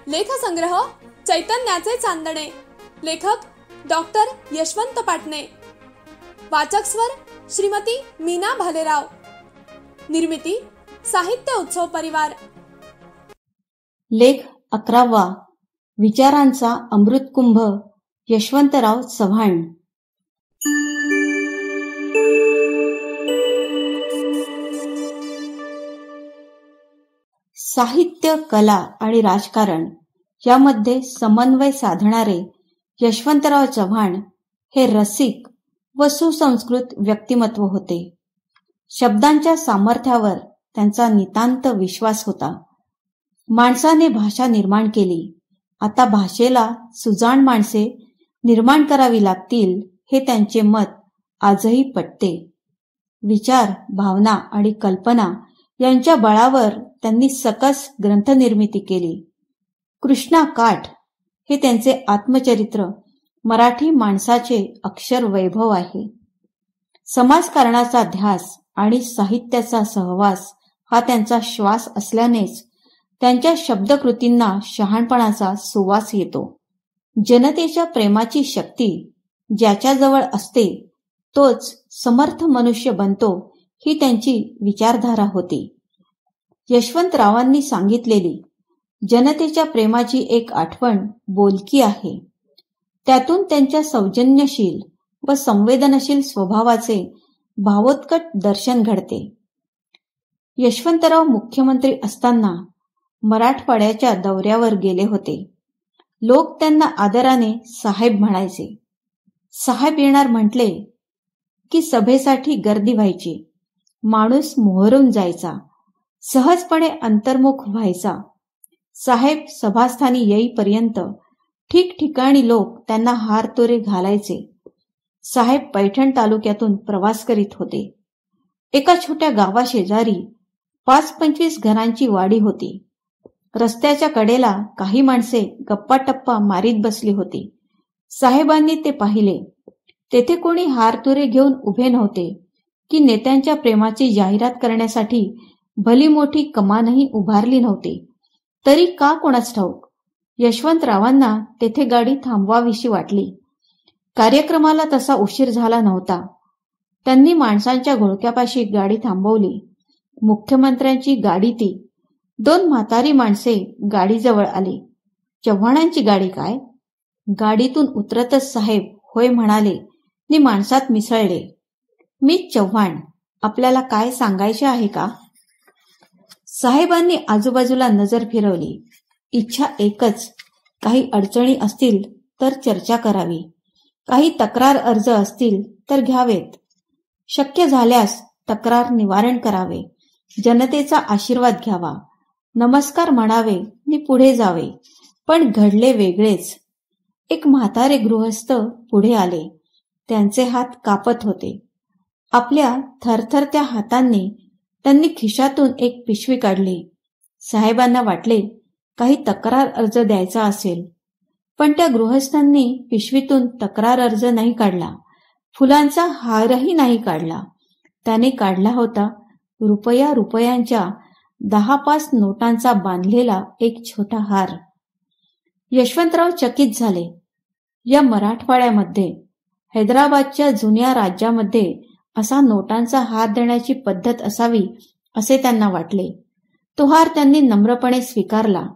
लेखसंग्रह चैतन्याचे चांदणे. लेखक डॉक्टर यशवंत पाटणे. वाचक स्वर श्रीमती मीना भालेराव. निर्मिती साहित्य उत्सव परिवार. लेख 11वा. विचारांचा अमृतकुंभ. यशवंतराव चव्हाण. साहित्य, कला आणि राजकारण यामध्ये समन्वय साधणारे यशवंतराव चव्हाण हे रसिक व सुसंस्कृत व्यक्तिमत्व होते. शब्दांच्या सामर्थ्यावर त्यांचा नितांत विश्वास होता. माणसाने भाषा निर्माण केली, आता भाषेला सुजाण माणसे निर्माण करावी लागतील हे त्यांचे मत आजही पटते. विचार, भावना आणि कल्पना यांच्या बळावर त्यांनी सकस ग्रंथनिर्मिती केली. कृष्णा काठ हे त्यांचे आत्मचरित्र मराठी माणसाचे अक्षर वैभव आहे. समाजकारणाचा ध्यास आणि साहित्याचा सहवास हा त्यांचा श्वास असल्यानेच त्यांच्या शब्दकृतींना शहाणपणाचा सुवास येतो. जनतेच्या प्रेमाची शक्ती ज्याच्याजवळ असते तोच समर्थ मनुष्य बनतो ही त्यांची विचारधारा होती. यशवंतरावांनी सांगितलेली जनतेच्या प्रेमाची एक आठवण बोलकी आहे. त्यातून त्यांच्या सौजन्यशील व संवेदनशील स्वभावाचे भावोत्कट दर्शन घडते. यशवंतराव मुख्यमंत्री असताना मराठवाड्याच्या दौऱ्यावर गेले होते. लोक त्यांना आदराने साहेब म्हणायचे. साहेब येणार म्हटले की सभेसाठी गर्दी व्हायची. माणूस मोहरून जायचा, सहजपणे अंतर्मुख व्हायचा. साहेब सभास्थानी येईपर्यंत ठिकठिकाणी लोक त्यांना हारतोरे घालायचे. साहेब पैठण तालुक्यातून प्रवास करीत होते. एका छोट्या गावाशेजारी 5-25 घरांची वाडी होती. रस्त्याच्या कडेला काही माणसे गप्पाटप्पा मारीत बसली होती. साहेबांनी ते पाहिले. तेथे कोणी हारतुरे घेऊन उभे नव्हते की नेत्यांच्या प्रेमाची जाहिरात करण्यासाठी भली मोठी कमानही उभारली नव्हती. तरी का कोणास ठाऊक यशवंतरावांना तेथे गाडी थांबवावीशी वाटली. कार्यक्रमाला तसा उशीर झाला नव्हता. त्यांनी माणसांच्या घोळक्यापाशी गाडी थांबवली. मुख्यमंत्र्यांची गाडी ती. 2 म्हातारी माणसे गाडीजवळ आली. चव्हाणांची गाडी काय? गाडीतून उतरतच साहेब होय म्हणाले नि माणसात मिसळले. मी चव्हाण, आपल्याला काय सांगायचे आहे का? साहेबांनी आजूबाजूला नजर फिरवली. इच्छा एकच, काही अडचणी असतील तर चर्चा करावी, काही तक्रार अर्ज असतील तर घ्यावेत, शक्य झाल्यास तक्रार निवारण करावे, जनतेचा आशीर्वाद घ्यावा, नमस्कार म्हणावे नि पुढे जावे. पण घडले वेगळेच. एक म्हातारे गृहस्थ पुढे आले. त्यांचे हात कापत होते. आपल्या थरथरत्या हातांनी त्यांनी खिशातून एक पिशवी काढली. साहेबांना वाटले काही तक्रार अर्ज द्यायचा असेल. पण त्या गृहस्थांनी पिशवीतून तक्रार अर्ज नाही काढला, फुलांचा हारही नाही काढला. त्याने काढला होता रुपयांच्या 10-5 नोटांचा बांधलेला एक छोटा हार. यशवंतराव चकित झाले. या मराठवाड्यामध्ये, हैदराबादच्या जुन्या राज्यामध्ये असा नोटांचा हार देण्याची पद्धत असावी असे त्यांना वाटले. तो हार त्यांनी नम्रपणे स्वीकारला.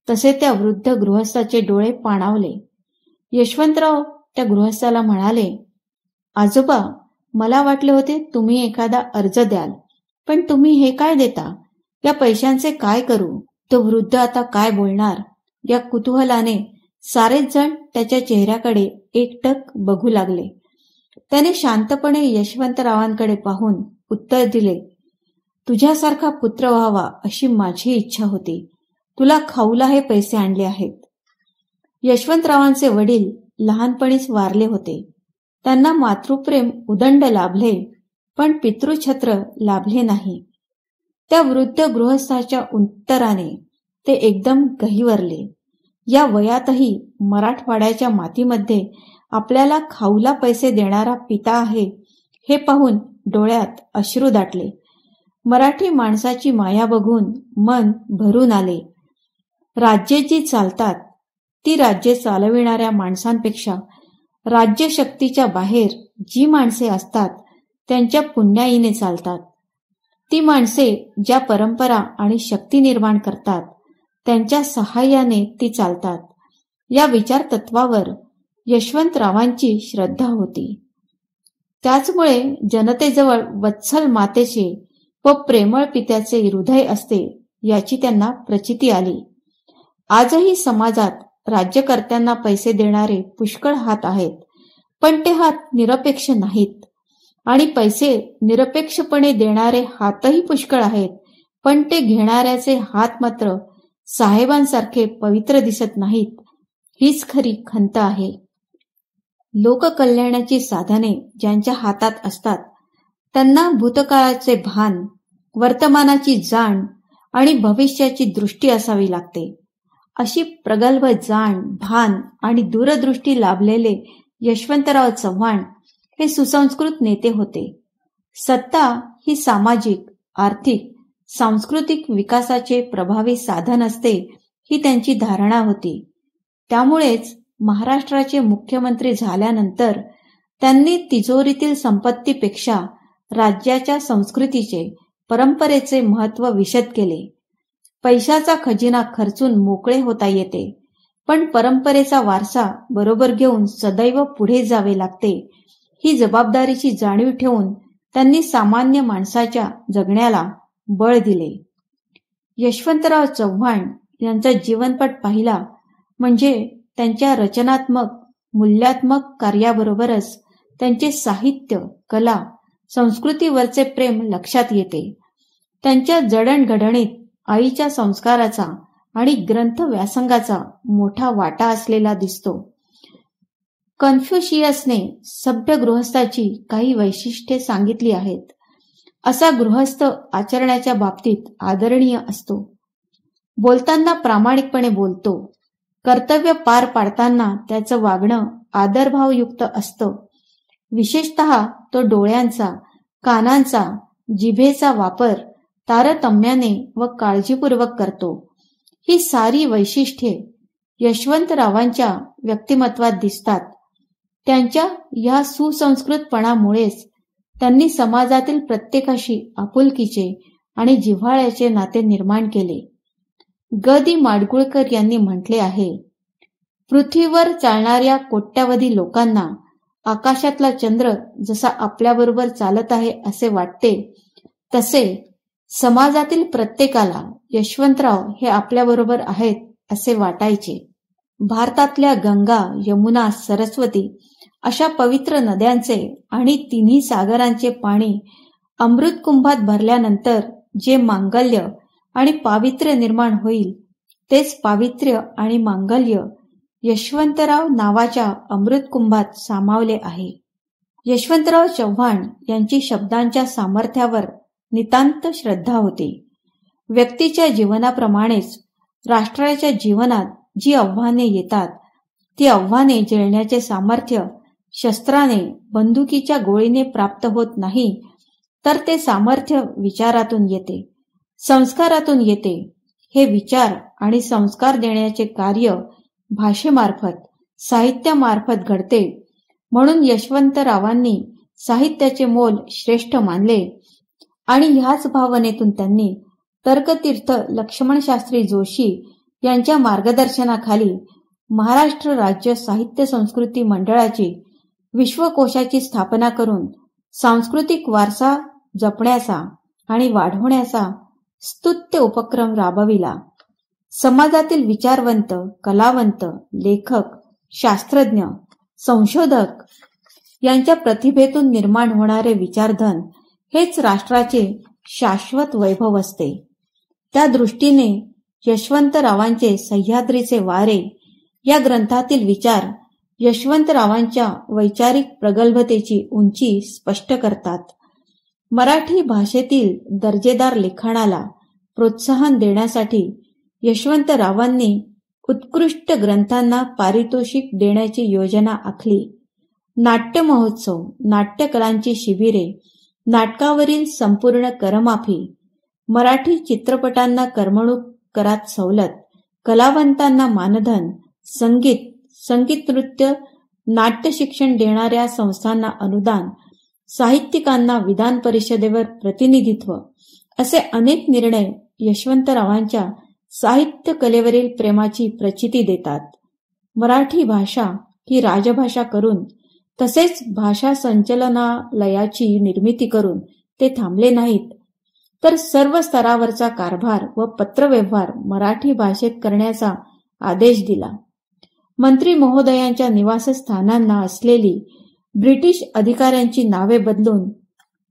तसे त्या वृद्ध गृहस्थाचे डोळे पाणावले. यशवंतराव त्या गृहस्थाला म्हणाले, आजोबा, मला वाटले होते तुम्ही एखादा अर्ज द्याल, पण तुम्ही हे काय देता? या पैशांचे काय करू? तो वृद्ध आता काय बोलणार या कुतूहलाने सारेच जण त्याच्या चेहऱ्याकडे एकटक बघू लागले. त्याने शांतपणे यशवंतरावांकडे पाहून उत्तर दिले, तुझ्यासारखा पुत्र व्हावा अशी माझी इच्छा होती. तुला खाऊला हे पैसे आणले आहेत. यशवंतरावांचे वडील लहानपणीच वारले होते. त्यांना मातृप्रेम उदंड लाभले, पण पितृछत्र लाभले नाही. त्या वृद्ध गृहस्थाच्या उत्तराने ते एकदम गहिवरले. या वयातही मराठवाड्याच्या मातीमध्ये आपल्याला खाऊला पैसे देणारा पिता आहे हे पाहून डोळ्यात अश्रू दाटले. मराठी माणसाची माया बघून मन भरून आले. राज्ये जी चालतात ती राज्ये चालविणाऱ्या माणसांपेक्षा राज्यशक्तीच्या बाहेर जी माणसे असतात त्यांच्या पुण्याईने चालतात. ती माणसे ज्या परंपरा आणि शक्ती निर्माण करतात त्यांच्या सहाय्याने ती चालतात. या विचार तत्वावर यशवंतरावांची श्रद्धा होती. त्याचमुळे जनतेजवळ वत्सल मातेचे व प्रेमळ पित्याचे हृदय असते याची त्यांना प्रचिती आली. आजही समाजात राज्यकर्त्यांना पैसे देणारे पुष्कळ हात आहेत, पण ते हात निरपेक्ष नाहीत. आणि पैसे निरपेक्षपणे देणारे हातही पुष्कळ आहेत, पण ते घेणाऱ्याचे हात मात्र साहेबांसारखे पवित्र दिसत नाहीत. हीच खरी खंत आहे. लोककल्याणाची साधने ज्यांच्या हातात असतात त्यांना भूतकाळाचे भान, वर्तमानाची जाण आणि भविष्याची दृष्टी असावी लागते. अशी प्रगल्भ जाण, भान आणि दूरदृष्टी लाभलेले यशवंतराव चव्हाण हे सुसंस्कृत नेते होते. सत्ता ही सामाजिक, आर्थिक, सांस्कृतिक विकासाचे प्रभावी साधन असते ही त्यांची धारणा होती. त्यामुळेच महाराष्ट्राचे मुख्यमंत्री झाल्यानंतर त्यांनी तिजोरीतील संपत्तीपेक्षा राज्याच्या संस्कृतीचे, परंपरेचे महत्त्व विशद केले. पैशाचा खजिना खर्चून मोकळे होता येते, पण परंपरेचा वारसा बरोबर घेऊन सदैव पुढे जावे लागते. ही जबाबदारीची जाणीव ठेवून त्यांनी सामान्य माणसाच्या जगण्याला बळ दिले. यशवंतराव चव्हाण यांचा जीवनपट पाहिला म्हणजे त्यांच्या रचनात्मक, मूल्यात्मक कार्याबरोबरच त्यांचे साहित्य, कला, संस्कृतीवरचे प्रेम लक्षात येते. त्यांच्या जडणघडणीत आईच्या संस्काराचा आणि ग्रंथ व्यासंगाचा मोठा वाटा असलेला दिसतो. कन्फ्युशियसने सभ्य गृहस्थाची काही वैशिष्ट्ये सांगितली आहेत. असा गृहस्थ आचरणाच्या बाबतीत आदरणीय असतो. बोलताना प्रामाणिकपणे बोलतो. कर्तव्य पार पाडताना त्याचं वागणं आदरभावयुक्त असतं. विशेषतः तो डोळ्यांचा, कानांचा, जिभेचा वापर तारतम्याने व काळजीपूर्वक करतो. ही सारी वैशिष्ट्ये यशवंतरावांच्या व्यक्तिमत्वात दिसतात. त्यांच्या या सुसंस्कृतपणामुळेच त्यांनी समाजातील प्रत्येकाशी आपुलकीचे आणि जिव्हाळ्याचे नाते निर्माण केले. ग. दी. माडगूळकर यांनी म्हटले आहे, पृथ्वीवर चालणाऱ्या कोट्यावधी लोकांना आकाशातला चंद्र जसा आपल्याबरोबर चालत आहे असे वाटते, तसे समाजातील प्रत्येकाला यशवंतराव हे आपल्याबरोबर आहेत असे वाटायचे. भारतातल्या गंगा, यमुना, सरस्वती अशा पवित्र नद्यांचे आणि तिन्ही सागरांचे पाणी अमृतकुंभात भरल्यानंतर जे मांगल्य आणि पावित्र्य निर्माण होईल, तेच पावित्र्य आणि मांगल्य यशवंतराव नावाच्या अमृतकुंभात सामावले आहे. यशवंतराव चव्हाण यांची शब्दांच्या सामर्थ्यावर नितांत श्रद्धा होती. व्यक्तीच्या जीवनाप्रमाणेच राष्ट्राच्या जीवनात जी आव्हाने येतात ती आव्हाने झेलण्याचे सामर्थ्य शस्त्राने, बंदुकीच्या गोळीने प्राप्त होत नाही, तर ते सामर्थ्य विचारातून येते, संस्कारातून येते. हे विचार आणि संस्कार देण्याचे कार्य भाषेमार्फत, साहित्यामार्फत घडते. म्हणून यशवंतरावांनी साहित्याचे मोल श्रेष्ठ मानले आणि ह्याच भावनेतून त्यांनी तर्कतीर्थ लक्ष्मणशास्त्री जोशी यांच्या मार्गदर्शनाखाली महाराष्ट्र राज्य साहित्य संस्कृती मंडळाची विश्वकोशाची स्थापना करून सांस्कृतिक वारसा जपण्याचा आणि वाढवण्याचा स्तुत्य उपक्रम राबविला. समाजातील विचारवंत, कलावंत, लेखक, शास्त्रज्ञ, संशोधक यांच्या प्रतिभेतून निर्माण होणारे विचारधन हेच राष्ट्राचे शाश्वत वैभव असते. त्या दृष्टीने यशवंतरावांचे सह्याद्रीचे वारे या ग्रंथातील विचार यशवंतरावांच्या वैचारिक प्रगल्भतेची उंची स्पष्ट करतात. मराठी भाषेतील दर्जेदार लिखाणाला प्रोत्साहन देण्यासाठी यशवंतरावांनी उत्कृष्ट ग्रंथांना पारितोषिक देण्याची योजना आखली. नाट्य महोत्सव, नाट्यकलांची शिबिरे, नाटकावरील संपूर्ण करमाफी, मराठी चित्रपटांना करमणूक करात सवलत, कलावंतांना मानधन, संगीत नृत्य, नाट्य शिक्षण देणाऱ्या संस्थांना अनुदान, साहित्यिकांना विधान परिषदेवर प्रतिनिधित्व असे अनेक निर्णय यशवंतरावांच्या साहित्य कलेवरील प्रेमाची प्रचिती देतात. मराठी भाषा ही राजभाषा करून तसेच भाषा संचलनालयाची निर्मिती करून ते थांबले नाहीत, तर सर्व स्तरावरचा कारभार व पत्रव्यवहार मराठी भाषेत करण्याचा आदेश दिला. मंत्री महोदयांच्या निवासस्थानांना असलेली ब्रिटिश अधिकाऱ्यांची नावे बदलून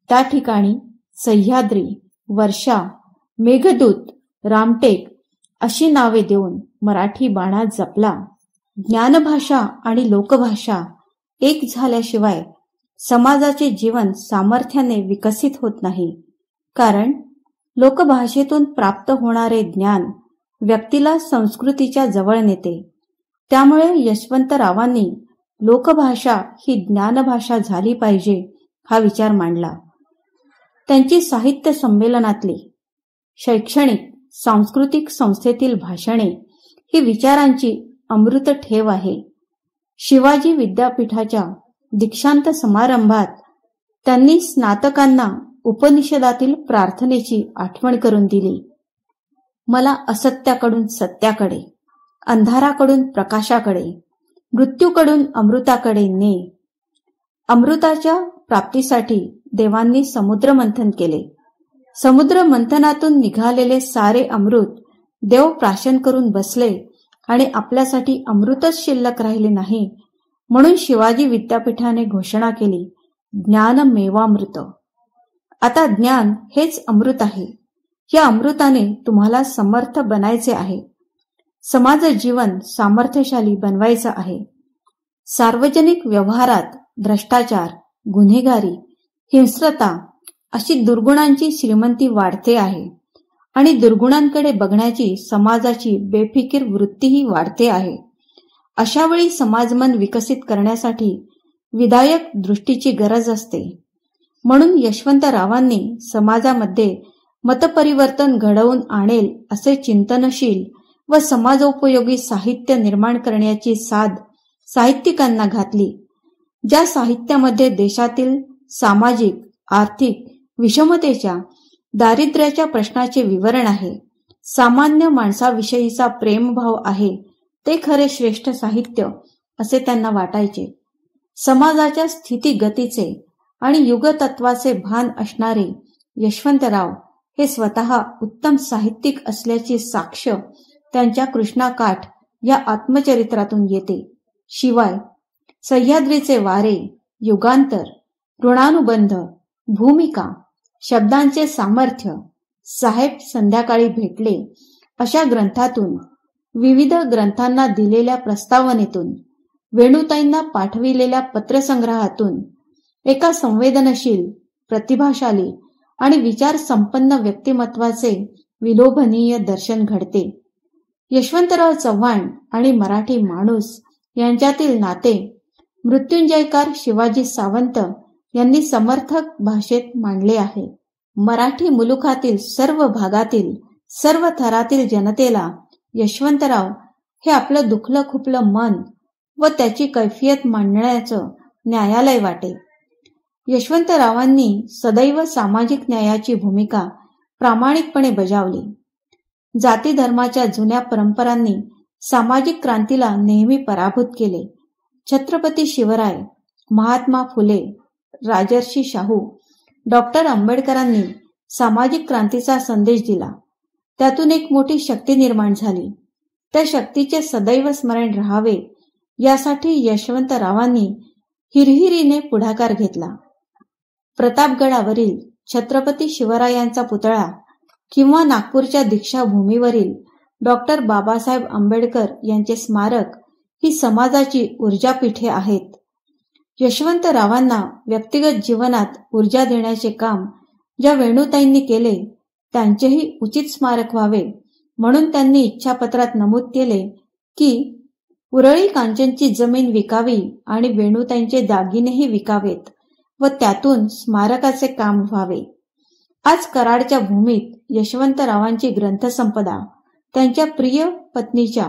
त्या ठिकाणी सह्याद्री, वर्षा, मेघदूत, रामटेक अशी नावे देऊन मराठी बाणा जपला. ज्ञानभाषा आणि लोकभाषा एक झाल्याशिवाय समाजाचे जीवन सामर्थ्याने विकसित होत नाही. कारण लोकभाषेतून प्राप्त होणारे ज्ञान व्यक्तीला संस्कृतीच्या जवळ नेते. त्यामुळे यशवंतरावांनी लोकभाषा ही ज्ञानभाषा झाली पाहिजे हा विचार मांडला. त्यांची साहित्य संमेलनातली, शैक्षणिक, सांस्कृतिक संस्थेतील भाषणे ही विचारांची अमृत ठेव आहे. शिवाजी विद्यापीठाच्या दीक्षांत समारंभात त्यांनी स्नातकांना उपनिषदातील प्रार्थनेची आठवण करून दिली. मला असत्याकडून सत्याकडे, अंधाराकडून प्रकाशाकडे, मृत्यूकडून अमृताकडे ने. अमृताच्या प्राप्तीसाठी देवांनी समुद्र मंथन केले. समुद्र मंथनातून निघालेले सारे अमृत देव प्राशन करून बसले आणि आपल्यासाठी अमृतच शिल्लक राहिले नाही, म्हणून शिवाजी विद्यापीठाने घोषणा केली, ज्ञानमेवामृत. आता ज्ञान हेच अमृत आहे. या अमृताने तुम्हाला समर्थ बनायचे आहे. समाज जीवन सामर्थ्यशाली बनवायचं आहे. सार्वजनिक व्यवहारात भ्रष्टाचार, गुन्हेगारी, हिंस्रता अशी दुर्गुणांची श्रीमंती वाढते आहे आणि दुर्गुणांकडे बघण्याची समाजाची बेफिकीर वृत्तीही वाढते आहे. अशावेळी समाजमन विकसित करण्यासाठी विधायक दृष्टीची गरज असते. म्हणून यशवंतरावांनी समाजामध्ये मतपरिवर्तन घडवून आणेल असे चिंतनशील व समाजोपयोगी साहित्य निर्माण करण्याची साध साहित्यिकांना घातली. ज्या साहित्यामध्ये देशातील सामाजिक, आर्थिक विषमतेच्या, दारिद्र्याच्या प्रश्नाचे विवरण आहे, सामान्य माणसाविषयीचा प्रेमभाव आहे, ते खरे श्रेष्ठ साहित्य असे त्यांना वाटायचे. समाजाच्या स्थितीगतीचे आणि युगतत्वाचे भान असणारे यशवंतराव हे स्वतः उत्तम साहित्यिक असल्याची साक्ष त्यांच्या कृष्णाकाठ या आत्मचरित्रातून येते. शिवाय सह्याद्रीचे वारे, युगांतर, ऋणानुबंध, भूमिका, शब्दांचे सामर्थ्य, साहेब संध्याकाळी भेटले अशा ग्रंथातून, विविध ग्रंथांना दिलेल्या प्रस्तावनेतून, वेणुताईंना पाठविलेल्या पत्रसंग्रहातून एका संवेदनशील, प्रतिभाशाली आणि विचार संपन्न व्यक्तिमत्वाचे विलोभनीय दर्शन घडते. यशवंतराव चव्हाण आणि मराठी माणूस यांच्यातील नाते मृत्युंजयकार शिवाजी सावंत यांनी समर्थक भाषेत मांडले आहे. मराठी मुलुखातील सर्व भागातील, सर्व थरातील जनतेला यशवंतराव हे आपलं दुखलं खुपलं मन व त्याची कैफियत मांडण्याचं न्यायालय वाटे. यशवंतरावांनी सदैव सामाजिक न्यायाची भूमिका प्रामाणिकपणे बजावली. जाती धर्माच्या जुन्या परंपरांनी सामाजिक क्रांतीला नेहमी पराभूत केले. छत्रपती शिवराय, महात्मा फुले, राजर्षी शाहू, डॉक्टर आंबेडकरांनी सामाजिक क्रांतीचा संदेश दिला. त्यातून एक मोठी शक्ती निर्माण झाली. त्या शक्तीचे सदैव स्मरण राहावे यासाठी यशवंतरावांनी हिरहिरीने पुढाकार घेतला. प्रतापगडावरील छत्रपती शिवरायांचा पुतळा किंवा नागपूरच्या दीक्षाभूमीवरील डॉक्टर बाबासाहेब आंबेडकर यांचे स्मारक ही समाजाची ऊर्जापीठे आहेत. यशवंतरावांना व्यक्तिगत जीवनात ऊर्जा देण्याचे काम ज्या वेणुताईंनी केले त्यांचेही उचित स्मारक व्हावे म्हणून त्यांनी इच्छापत्रात नमूद केले की उरळी कांचनची जमीन विकावी आणि वेणुताईंचे दागिनेही विकावेत व त्यातून स्मारकाचे काम व्हावे. आज कराडच्या भूमीत यशवंतरावांची ग्रंथसंपदा, त्यांच्या प्रिय पत्नीच्या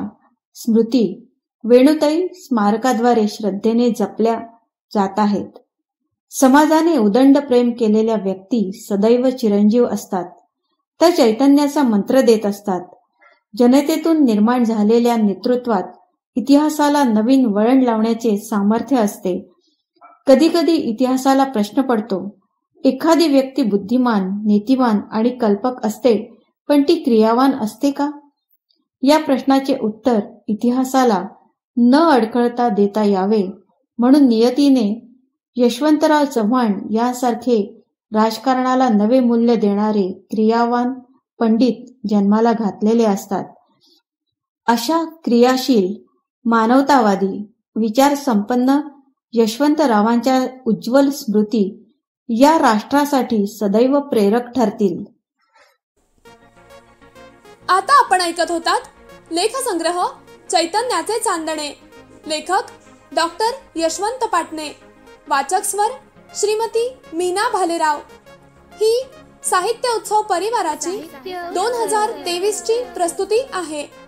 स्मृती वेणुताई स्मारकाद्वारे श्रद्धेने जपल्या जात आहेत. समाजाने उदंड प्रेम केलेल्या व्यक्ती सदैव चिरंजीव असतात. त्या चैतन्याचा मंत्र देत असतात. जनतेतून निर्माण झालेल्या नेतृत्वात इतिहासाला नवीन वळण लावण्याचे सामर्थ्य असते. कधी कधी इतिहासाला प्रश्न पडतो, एखादी व्यक्ती बुद्धिमान, नीतिवान आणि कल्पक असते, पण ती क्रियावान असते का? या प्रश्नाचे उत्तर इतिहासाला न अडखळता देता यावे म्हणून नियतीने यशवंतराव चव्हाण यासारखे राजकारणाला नवे मूल्य देणारे क्रियावान पंडित जन्माला घातलेले असतात. अशा क्रियाशील, मानवतावादी, विचारसंपन्न यशवंतरावांच्या उज्ज्वल स्मृती या राष्ट्रासाठी सदैव प्रेरक ठरतील. आता आपण ऐकत होतात लेखसंग्रह चैतन्याचे चांदणे. लेखक डॉक्टर यशवंत पाटणे. वाचक स्वर श्रीमती मीना भालेराव. ही साहित्य उत्सव परिवाराची 2023 ची प्रस्तुती आहे.